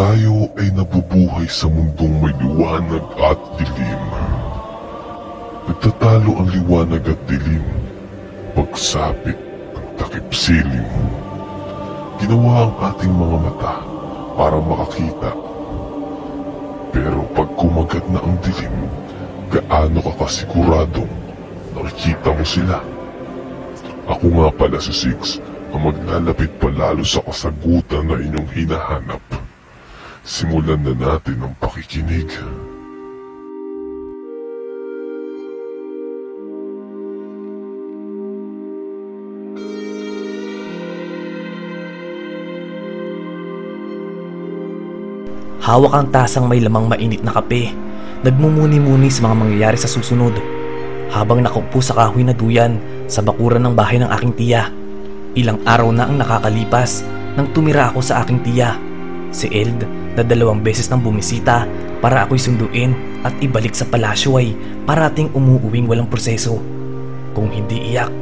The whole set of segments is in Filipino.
Tayo ay nabubuhay sa mundong may liwanag at dilim. Nagtatalo ang liwanag at dilim, pagsapit ang takip silim. Ginawa ang ating mga mata para makakita. Pero pag kumagat na ang dilim, gaano ka kasiguradong nakikita mo sila? Ako nga pala si Six, ang maglalapit palalo sa kasagutan na inyong hinahanap. Simulan na natin ang pakikinig. Hawak ang tasang may lamang mainit na kape. Nagmumuni-muni sa mga mangyayari sa susunod. Habang nakaupo sa kahoy na duyan sa bakuran ng bahay ng aking tiya. Ilang araw na ang nakakalipas nang tumira ako sa aking tiya, si Eld, na 2 beses nang bumisita para ako'y sunduin at ibalik sa palasyo ay parating umuuwing walang proseso. Kung hindi iyak,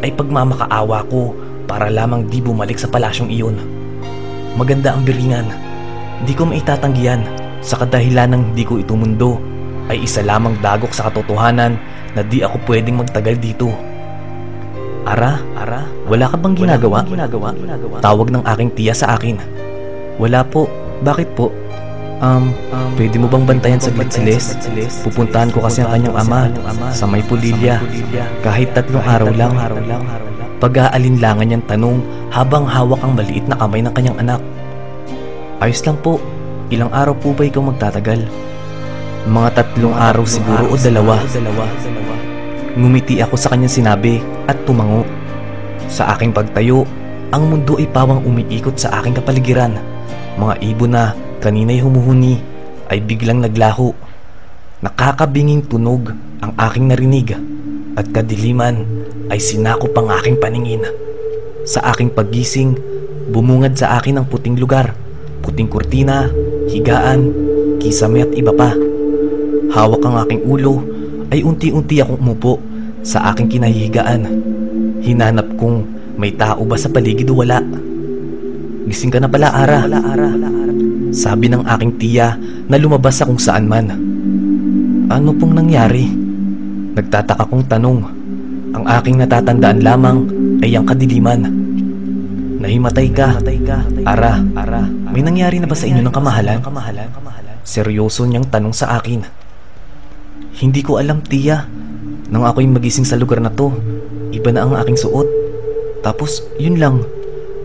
ay pagmamakaawa ko para lamang di bumalik sa palasyong iyon. Maganda ang biringan. Di ko maitatanggihan sa kadahilan ng di ko ito mundo ay isa lamang dagok sa katotohanan na di ako pwedeng magtagal dito. Ara, wala ka bang ginagawa? Tawag ng aking tiya sa akin. Wala po. Bakit po? Pwede mo bang bantayan saglit si Les? Pupuntahan ko kasi ang kanyang ama sa may Pulilya. Kahit 3 araw lang. Pag-aalinlangan niyang tanong habang hawak ang maliit na kamay ng kanyang anak. Ayos lang po. Ilang araw po ba ikaw magtatagal? Mga 3 araw siguro o 2. Ngumiti ako sa kanyang sinabi at tumango. Sa aking pagtayo, ang mundo ay pawang umiikot sa aking kapaligiran. Mga ibon na kanina'y humuhuni ay biglang naglaho. Nakakabinging tunog ang aking narinig at kadiliman ay sinakop ang aking paningin. Sa aking paggising, bumungad sa akin ang puting lugar, puting kurtina, higaan, kisame at iba pa. Hawak ang aking ulo ay unti-unti akong umupo sa aking kinahihigaan. Hinanap kung may tao ba sa paligid o wala. Gising ka na pala, Ara. Sabi ng aking tiya na lumabas sa kung saan man. Ano pong nangyari? Nagtataka kong tanong. Ang aking natatandaan lamang ay ang kadiliman. Nahimatay ka, Ara. May nangyari na ba sa inyo ng kamahalan? Seryoso niyang tanong sa akin. Hindi ko alam, tiya. Nang ako'y magising sa lugar na to, iba na ang aking suot. Tapos yun lang.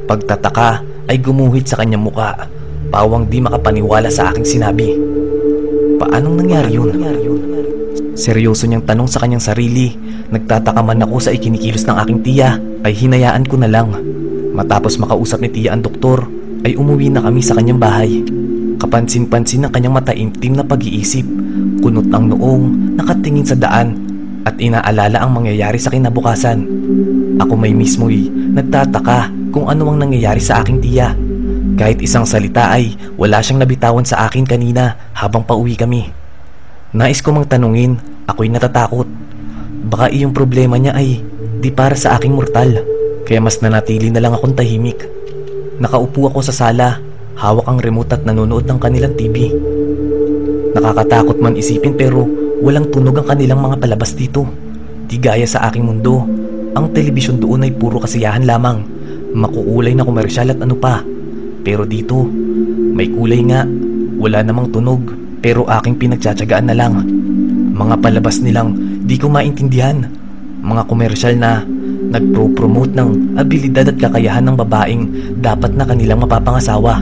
Pagtataka ay gumuhit sa kanyang muka, pawang di makapaniwala sa aking sinabi. Paanong nangyari yun? Seryoso niyang tanong sa kanyang sarili. Nagtataka man ako sa ikinikilos ng aking tiya, ay hinayaan ko na lang. Matapos makausap ni tiya ang doktor, ay umuwi na kami sa kanyang bahay. Kapansin-pansin ng kanyang mataimtim na pag-iisip. Kunot ang noong nakatingin sa daan at inaalala ang mangyayari sa kinabukasan. Ako may mismo'y nagtataka kung ano ang nangyayari sa aking tiya. Kahit isang salita ay wala siyang nabitawan sa akin kanina habang pauwi kami. Nais ko mang tanungin, ako'y natatakot. Baka iyong problema niya ay di para sa aking mortal, kaya mas nanatili na lang akong tahimik. Nakaupo ako sa sala, hawak ang remote at nanonood ng kanilang TV. Nakakatakot man isipin pero walang tunog ang kanilang mga palabas dito. Di gaya sa aking mundo, ang telebisyon doon ay puro kasiyahan lamang, makukulay na komersyal at ano pa. Pero dito, may kulay nga, wala namang tunog, pero aking pinagtsatsagaan na lang. Mga palabas nilang di ko maintindihan. Mga komersyal na nagpro-promote ng abilidad at kakayahan ng babaeng dapat na kanilang mapapangasawa.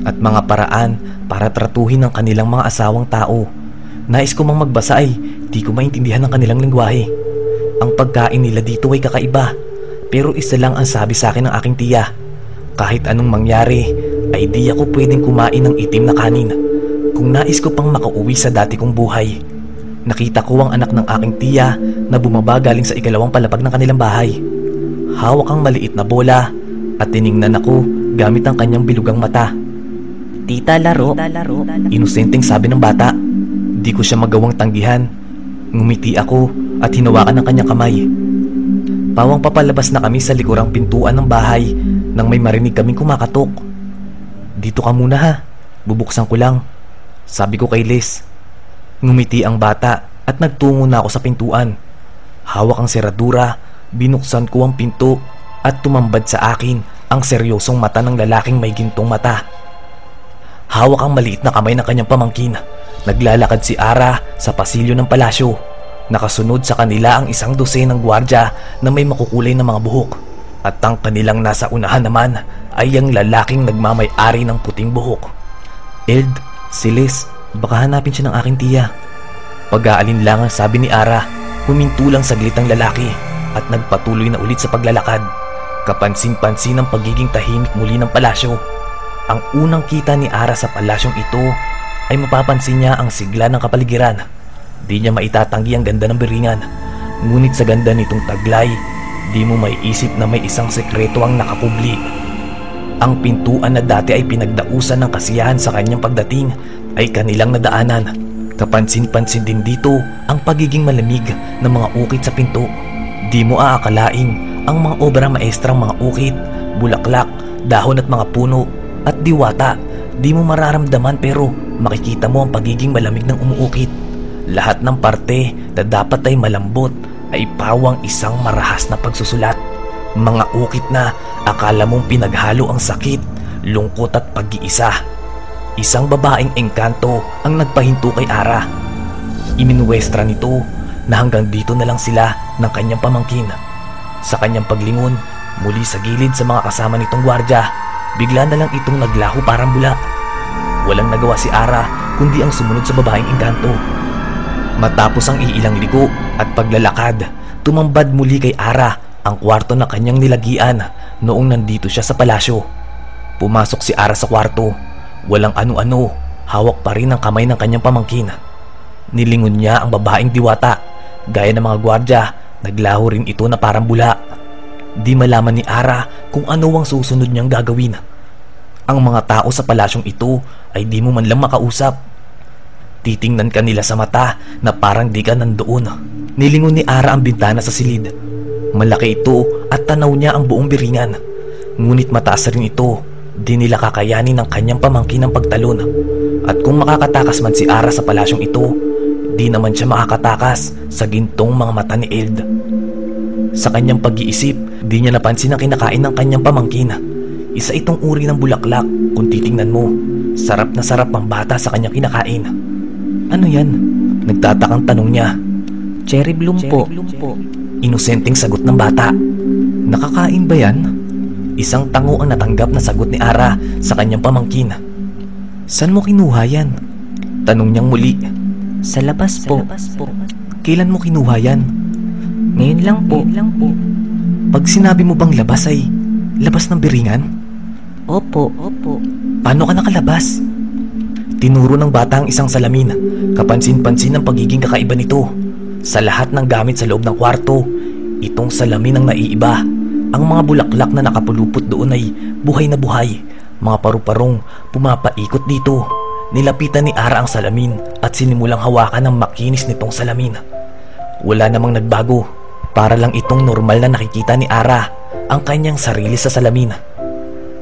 At mga paraan para tratuhin ang kanilang mga asawang tao. Nais ko mang magbasa ay di ko maintindihan ang kanilang lengguwahe. Ang pagkain nila dito ay kakaiba, pero isa lang ang sabi sa akin ng aking tiya. Kahit anong mangyari ay di ako pwedeng kumain ng itim na kanin kung nais ko pang makauwi sa dati kong buhay. Nakita ko ang anak ng aking tiya na bumaba galing sa 2 palapag ng kanilang bahay. Hawak ang maliit na bola at tiningnan ako gamit ang kanyang bilugang mata. Tita, laro. Inosenteng sabi ng bata. Di ko siya magawang tanggihan. Ngumiti ako at hinawakan ang kanyang kamay. Pawang papalabas na kami sa likurang pintuan ng bahay nang may marinig kaming kumakatok. Dito ka muna ha. Bubuksan ko lang, sabi ko kay Liz. Ngumiti ang bata at nagtungo na ako sa pintuan. Hawak ang seradura, binuksan ko ang pinto at tumambad sa akin ang seryosong mata ng lalaking may gintong mata. Hawak ang maliit na kamay ng kanyang pamangkin. Naglalakad si Ara sa pasilyo ng palasyo. Nakasunod sa kanila ang 1 dosenang gwardya na may makukulay na mga buhok. At ang kanilang nasa unahan naman ay ang lalaking nagmamay-ari ng puting buhok. Eld, si Liz, baka hanapin siya ng aking tiya. Pag-aalinlangang sabi ni Ara. Huminto lang saglit ang lalaki at nagpatuloy na ulit sa paglalakad. Kapansin-pansin ang pagiging tahimik muli ng palasyo. Ang unang kita ni Ara sa palasyong ito ay mapapansin niya ang sigla ng kapaligiran. Di niya maitatanggi ang ganda ng biringan. Ngunit sa ganda nitong taglay, di mo maiisip na may isang sekreto ang nakakubli. Ang pintuan na dati ay pinagdausan ng kasiyahan sa kanyang pagdating ay kanilang nadaanan. Kapansin-pansin din dito ang pagiging malamig ng mga ukit sa pinto. Di mo aakalaing ang mga obra maestrang mga ukit, bulaklak, dahon at mga puno at diwata. Di mo mararamdaman pero makikita mo ang pagiging malamig ng umuukit. Lahat ng parte na dapat ay malambot ay pawang isang marahas na pagsusulat. Mga ukit na akala mong pinaghalo ang sakit, lungkot at pag-iisa. Isang babaeng engkanto ang nagpahinto kay Ara. Iminuwestra nito na hanggang dito na lang sila ng kanyang pamangkin. Sa kanyang paglingon muli sa gilid sa mga kasama nitong gwardya, bigla na lang itong naglaho parang bula. Walang nagawa si Ara kundi ang sumunod sa babaeng engkanto. Matapos ang iilang ligo at paglalakad, tumambad muli kay Ara ang kwarto na kanyang nilagian noong nandito siya sa palasyo. Pumasok si Ara sa kwarto. Walang ano-ano, hawak pa rin ang kamay ng kanyang pamangkin. Nilingon niya ang babaeng diwata. Gaya ng mga gwardya, naglaho rin ito na parang bula. Di malaman ni Ara kung ano ang susunod niyang gagawin. Ang mga tao sa palasyong ito ay di mo man lang makausap. Titingnan ka nila sa mata na parang di ka nandoon. Nilingon ni Ara ang bintana sa silid. Malaki ito at tanaw niya ang buong biringan. Ngunit mataas rin ito. Di nila kakayanin ng kanyang pamangkin ang pagtalon. At kung makakatakas man si Ara sa palasyong ito, di naman siya makakatakas sa gintong mga mata ni Eld. Sa kanyang pag-iisip, di niya napansin ang kinakain ng kanyang pamangkin. Isa itong uri ng bulaklak. Kung titingnan mo, sarap na sarap ang bata sa kanyang kinakain. Ano yan? Nagtatakang tanong niya. Cherry bloom po. Inosenteng sagot ng bata. Nakakain ba yan? Isang tango ang natanggap na sagot ni Ara sa kanyang pamangkin. Saan mo kinuha yan? Tanong niyang muli. Sa labas po. Kailan mo kinuha yan? Ngayon lang po. Pag sinabi mo bang labas ay labas ng biringan? Opo. Paano ka nakalabas? Tinuro ng bata ang isang salamin. Kapansin-pansin ang pagiging kakaiba nito. Sa lahat ng gamit sa loob ng kwarto, itong salamin ang naiiba. Ang mga bulaklak na nakapulupot doon ay buhay na buhay. Mga paru-parong pumapaikot dito. Nilapitan ni Ara ang salamin at sinimulang hawakan ang makinis nitong salamin. Wala namang nagbago. Para lang itong normal na nakikita ni Ara ang kanyang sarili sa salamin.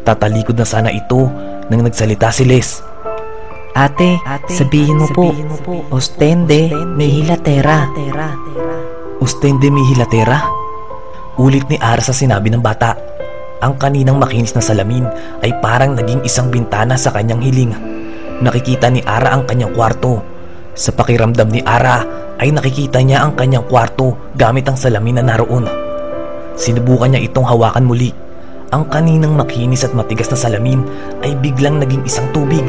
Tatalikod na sana ito nang nagsalita si Liz. Ate, sabihin mo po, ostende may hilatera. Ostende may hilatera? Ulit ni Ara sa sinabi ng bata. Ang kaninang makinis na salamin ay parang naging isang bintana sa kanyang hiling. Nakikita ni Ara ang kanyang kwarto. Sa pakiramdam ni Ara ay nakikita niya ang kanyang kwarto gamit ang salamin na naroon. Sinubukan niya itong hawakan muli. Ang kaninang makinis at matigas na salamin ay biglang naging isang tubig.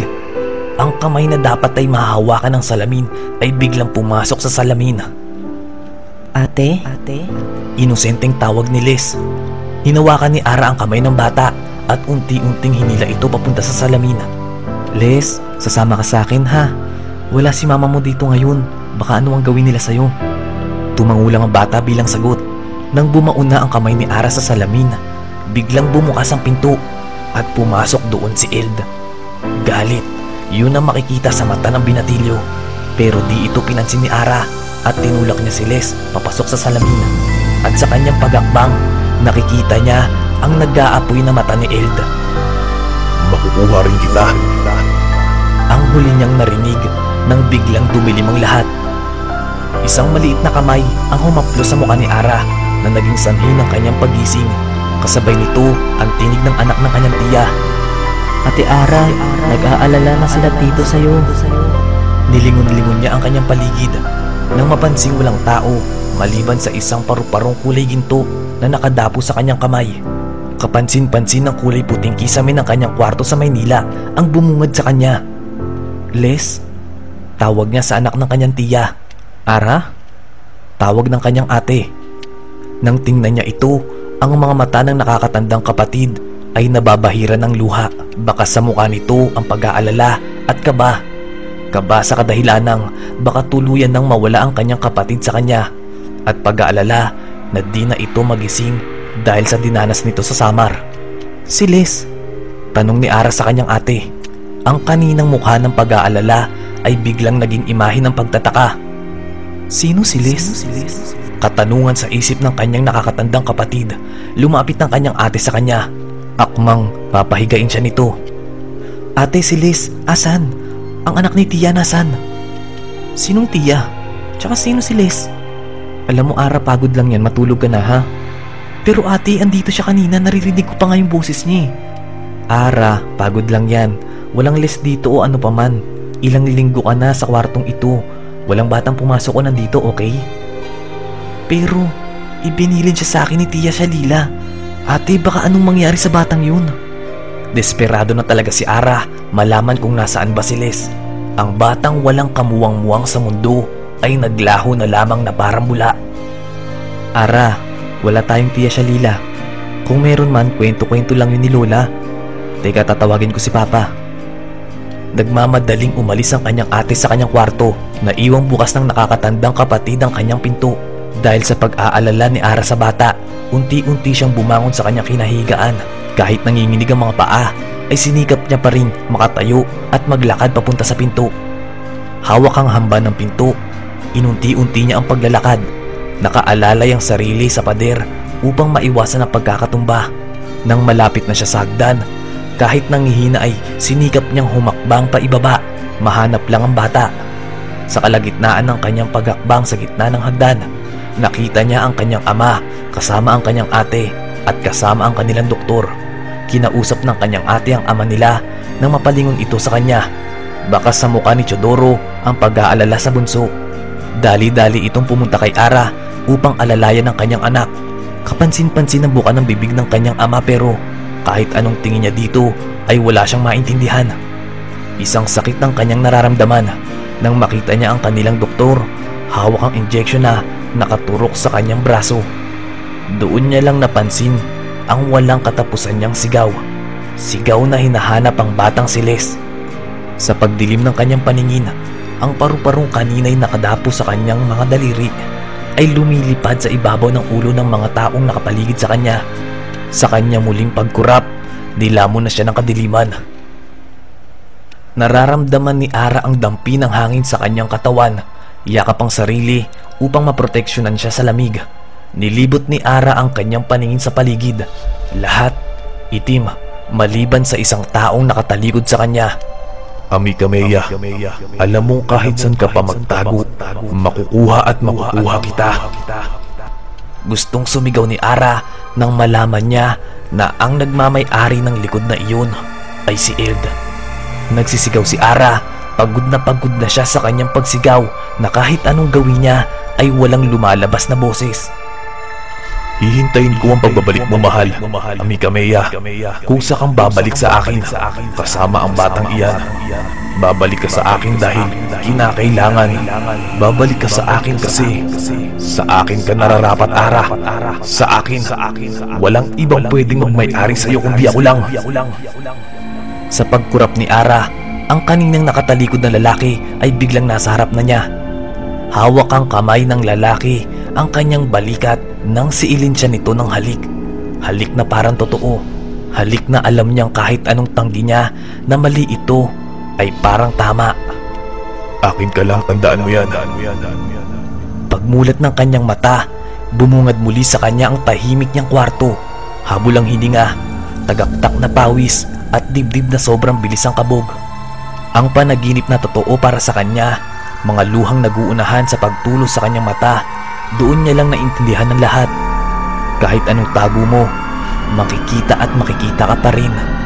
Ang kamay na dapat ay mahahawakan ng salamin ay biglang pumasok sa salamin. Ate? Inosenteng tawag ni Liz. Hinawakan ni Ara ang kamay ng bata at unti-unting hinila ito papunta sa salamin. Liz, sasama ka sa akin ha. Wala si mama mo dito ngayon. Baka ano ang gawin nila sa'yo. Tumangulang ang bata bilang sagot. Nang bumaon na ang kamay ni Ara sa salamin, biglang bumukas ang pinto at pumasok doon si Eld. Galit, yun ang makikita sa mata ng binatilyo. Pero di ito pinansin ni Ara at tinulak niya si Les papasok sa salamin. At sa kanyang pagakbang, nakikita niya ang nag-aapoy na mata ni Eld. Makukuha rin kita. ang huli niyang narinig nang biglang dumilim ang lahat. Isang maliit na kamay ang humaplo sa mukha ni Ara na naging sanhi ng kanyang paggising. Kasabay nito ang tinig ng anak ng kanyang tiya. Ate Ara, nag-aalala na sila tito sa'yo. Nilingon-lingon niya ang kanyang paligid nang mapansing walang tao maliban sa isang paru-parong kulay ginto na nakadapo sa kanyang kamay. Kapansin-pansin ng kulay puting kisame ng kanyang kwarto sa Maynila ang bumungad sa kanya. Les? Tawag niya sa anak ng kanyang tiya. Ara? Tawag ng kanyang ate. Nang tingnan niya ito, ang mga mata ng nakakatandang kapatid ay nababahira ng luha. Baka sa mukha nito ang pag-aalala at kaba. Kaba sa kadahilanang baka tuluyan nang mawala ang kanyang kapatid sa kanya. At pag-aalala na di na ito magising dahil sa dinanas nito sa Samar. Si Les? Tanong ni Ara sa kanyang ate. Ang kaninang mukha ng pag-aalala ay biglang naging imahe ng pagtataka. Sino si Les? Katanungan sa isip ng kanyang nakakatandang kapatid. Lumapit ng kanyang ate sa kanya. Akmang papahigain siya nito. Ate, si Les, asan? Ang anak ni tiya nasan? Sinong tiya? Tsaka sino si Les? Alam mo Ara, pagod lang yan, matulog ka na ha? Pero ate, andito siya kanina, naririnig ko pa nga yung boses niya eh. Ara, pagod lang yan. Walang Les dito o ano paman. Ilang linggo ka na sa kwartong ito. Walang batang pumasok o nandito, okay? Pero, ibinilin siya sa akin ni Tia Shalila. Ate, baka anong mangyari sa batang yun? Desperado na talaga si Ara malaman kung nasaan ba si Les. Ang batang walang kamuwang-muwang sa mundo ay naglaho na lamang na parang bula. Ara, wala tayong Tia Shalila. Kung meron man, kwento-kwento lang yun ni Lola. Teka, tatawagin ko si Papa. Nagmamadaling umalis ang kanyang ate sa kanyang kwarto. Naiwang bukas ng nakakatandang kapatid ang kanyang pinto. Dahil sa pag-aalala ni Ara sa bata, unti-unti siyang bumangon sa kanyang kinahigaan. Kahit nanginginig ang mga paa, ay sinikap niya pa rin makatayo at maglakad papunta sa pinto. Hawak ang hamba ng pinto. Inunti-unti niya ang paglalakad. Nakaalalay ang sarili sa pader upang maiwasan ang pagkakatumba. Nang malapit na siya sa hagdan, kahit nangihina ay sinikap niyang humakbang pa ibaba. Mahanap lang ang bata. Sa kalagitnaan ng kanyang paghakbang sa gitna ng hagdan, nakita niya ang kanyang ama kasama ang kanyang ate at kasama ang kanilang doktor. Kinausap ng kanyang ate ang ama nila nang mapalingon ito sa kanya. Baka sa mukha ni Chodoro ang pag-aalala sa bunso. Dali-dali itong pumunta kay Ara upang alalayan ang kanyang anak. Kapansin-pansin ang buka ng bibig ng kanyang ama pero kahit anong tingin niya dito ay wala siyang maintindihan. Isang sakit ng kanyang nararamdaman nang makita niya ang kanilang doktor. Hawak ang injection na nakaturok sa kanyang braso. Doon niya lang napansin ang walang katapusan niyang sigaw. Sigaw na hinahanap ang batang si Les. Sa pagdilim ng kanyang paningin, ang paru-parong kanina'y nakadapo sa kanyang mga daliri ay lumilipad sa ibabaw ng ulo ng mga taong nakapaligid sa kanya. Sa kanya muling pagkurap, nilamon na siya ng kadiliman. Nararamdaman ni Ara ang dampi ng hangin sa kanyang katawan. Yakap ang sarili upang maproteksyonan siya sa lamig. Nilibot ni Ara ang kanyang paningin sa paligid. Lahat itim maliban sa isang taong nakatalikod sa kanya. Amica Mea, alam mong kahit saan ka pa magtago, makukuha at makukuha kita. Gustong sumigaw ni Ara nang malaman niya na ang nagmamay-ari ng likod na iyon ay si Eld. Nagsisigaw si Ara, pagod na siya sa kanyang pagsigaw na kahit anong gawin niya ay walang lumalabas na boses. Hihintayin ko ang pagbabalik mo, mahal, Amica Mea. Kung sa kang babalik sa akin, kasama ang batang iyan. Babalik ka sa akin dahil kinakailangan. Babalik ka sa akin kasi sa akin ka nararapat, Ara. Sa akin. Walang ibang pwedeng magmay-ari sa'yo kundi ako lang. Sa pagkurap ni Ara, ang kaninang nakatalikod na lalaki ay biglang nasa harap na niya. Hawak ang kamay ng lalaki ang kanyang balikat nang siilin siya nito ng halik. Halik na parang totoo. Halik na alam niyang kahit anong tanggi niya na mali ito ay parang tama. Akin ka lang, tandaan mo yan. Pagmulat ng kanyang mata, bumungad muli sa kanya ang tahimik niyang kwarto. Habol ang hininga, tagaktak na pawis at dibdib na sobrang bilis ang kabog. Ang panaginip na totoo para sa kanya, mga luhang naguunahan sa pagtulos sa kanyang mata, doon niya lang naintindihan ng lahat. Kahit anong tago mo, makikita at makikita ka pa rin.